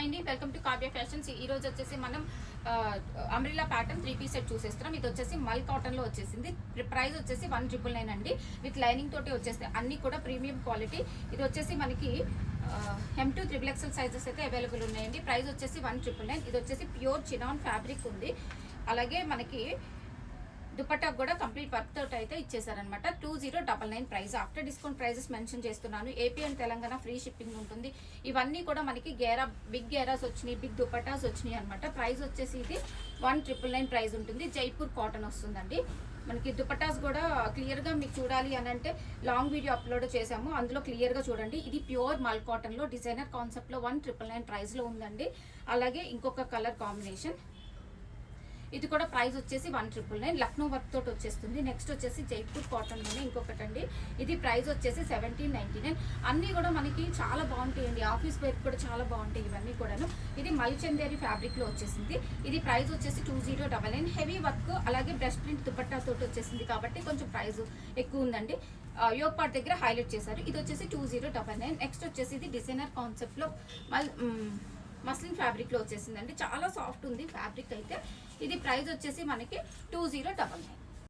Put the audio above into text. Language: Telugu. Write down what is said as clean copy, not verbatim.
హాయ్ అండి, వెల్కమ్ టు కావ్య ఫ్యాషన్స్. ఈ రోజు వచ్చేసి మనం అంబ్రిల్లా ప్యాటర్న్ 3 పీస్ సెట్ చూసేస్తున్నాం. ఇది వచ్చేసి మల్ కాటన్ లో వచ్చేసింది. ప్రైస్ వచ్చేసి 1999 అండి. విత్ లైనింగ్ తోటి వచ్చేస్తాయి. అన్ని కూడా ప్రీమియం క్వాలిటీ. ఇది వచ్చేసి మనకి M2 XXL సైజెస్ అయితే అవైలబుల్ ఉన్నాయండి. ప్రైస్ వచ్చేసి 1999. ఇది వచ్చేసి ప్యూర్ చినాన్ ఫ్యాబ్రిక్ ఉంది. అలాగే మనకి దుపట్టా కూడా కంప్లీట్ వర్క్ తోటి అయితే ఇచ్చేసారనమాట. 2099 price. After discount prices mention చేస్తున్నాను. AP and Telangana free shipping ఉంటుంది. ఇవన్నీ కూడా మనకి బిగ్ గేరాస్ వచ్చినాయి, బిగ్ దుపట్టాస్ వచ్చినాయి అనమాట. ప్రైస్ వచ్చేసి ఇది 1999 ప్రైస్ ఉంటుంది. జైపూర్ కాటన్ వస్తుందండి. మనకి దుపట్టాస్ కూడా క్లియర్గా మీకు చూడాలి అని అంటే లాంగ్ వీడియో అప్లోడ్ చేసాము, అందులో క్లియర్గా చూడండి. ఇది ప్యూర్ మల్ కాటన్లో డిజైనర్ కాన్సెప్ట్లో 1999 ప్రైస్లో ఉందండి. అలాగే ఇంకొక కలర్ కాంబినేషన్, ఇది కూడా ప్రైస్ వచ్చేసి 1999. లక్నో వర్క్ తోటి వచ్చేస్తుంది. నెక్స్ట్ వచ్చేసి జైపూర్ కాటన్లోనే ఇంకొకటి అండి. ఇది ప్రైస్ వచ్చేసి 1799. అన్నీ కూడా మనకి చాలా బాగుంటాయండి. ఆఫీస్ వేర్ కూడా చాలా బాగుంటాయి ఇవన్నీ కూడాను. ఇది మల్చందేరి ఫ్యాబ్రిక్లో వచ్చేసింది. ఇది ప్రైస్ వచ్చేసి 2099. హెవీ వర్క్ అలాగే బ్రష్ ప్రింట్ దుపట్టా తోటి వచ్చేసింది కాబట్టి కొంచెం ప్రైస్ ఎక్కువ ఉందండి. యోగ్ పార్ట్ దగ్గర హైలైట్ చేశారు. ఇది వచ్చేసి 2099. నెక్స్ట్ వచ్చేసి ఇది డిజైనర్ కాన్సెప్ట్లో మస్లిన్ ఫ్యాబ్రిక్లో వచ్చేసిందండి. చాలా సాఫ్ట్ ఉంది ఫ్యాబ్రిక్ అయితే. ఇది ప్రైస్ వచ్చేసి మనకి 2099.